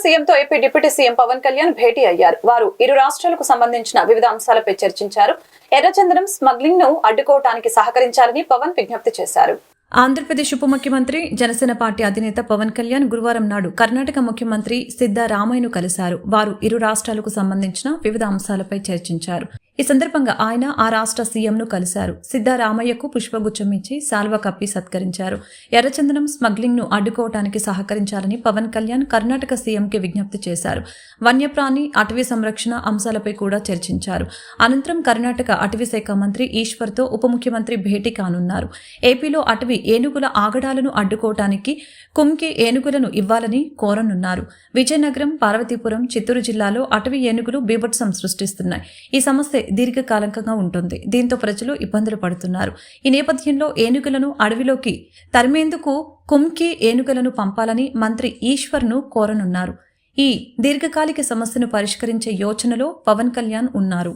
సీఎంతో AP deputy CM Pawan Kalyan భేటీ అయ్యారు. వారు ఇరు రాష్ట్రాలకు సంబంధించిన వివిధ అంశాలపై చర్చించారు. ఎర్రచందనం స్మగ్లింగ్ ను అడ్డుకోవడానికి సహకరించాలని పవన్ విజ్ఞప్తి చేశారు. ఆంధ్రప్రదేశ్ ఉప ముఖ్యమంత్రి జనసేన పార్టీ అధినేత పవన్ కళ్యాణ్ గురువారం నాడు కర్ణాటక ముఖ్యమంత్రి సిద్ధరామయ్యను కలిశారు. వారు ఇరు రాష్ట్రాలకు సంబంధించిన వివిధ అంశాలపై చర్చించారు. ఈ సందర్భంగా ఆయన ఆ రాష్ట్ర సీఎంను కలిశారు. సిద్ధరామయ్యకు పుష్పగుచ్చం ఇచ్చి శాల్వ కప్పి సత్కరించారు. ఎర్రచందనం స్మగ్లింగ్ ను అడ్డుకోవటానికి సహకరించాలని పవన్ కళ్యాణ్ కర్ణాటక సీఎంకి విజ్ఞప్తి చేశారు. వన్యప్రాణి అటవీ సంరక్షణ అంశాలపై కూడా చర్చించారు. అనంతరం కర్ణాటక అటవీ శాఖ మంత్రి ఈశ్వర్తో ఉప ముఖ్యమంత్రి భేటీ కానున్నారు. ఏపీలో అటవీ ఏనుగుల ఆగడాలను అడ్డుకోవటానికి కుంకి ఏనుగులను ఇవ్వాలని కోరనున్నారు. విజయనగరం, పార్వతీపురం, చిత్తూరు జిల్లాలో అటవీ ఏనుగులు బీభత్సం సృష్టిస్తున్నాయి. ఈ సమస్య దీర్ఘకాలికంగా ఉంటుంది. దీంతో ప్రజలు ఇబ్బందులు పడుతున్నారు. ఈ నేపథ్యంలో ఏనుగులను అడవిలోకి తరిమేందుకు కుంకి ఏనుగులను పంపాలని మంత్రి ఈశ్వర్ను కోరనున్నారు. ఈ దీర్ఘకాలిక సమస్యను పరిష్కరించే యోచనలో పవన్ కళ్యాణ్ ఉన్నారు.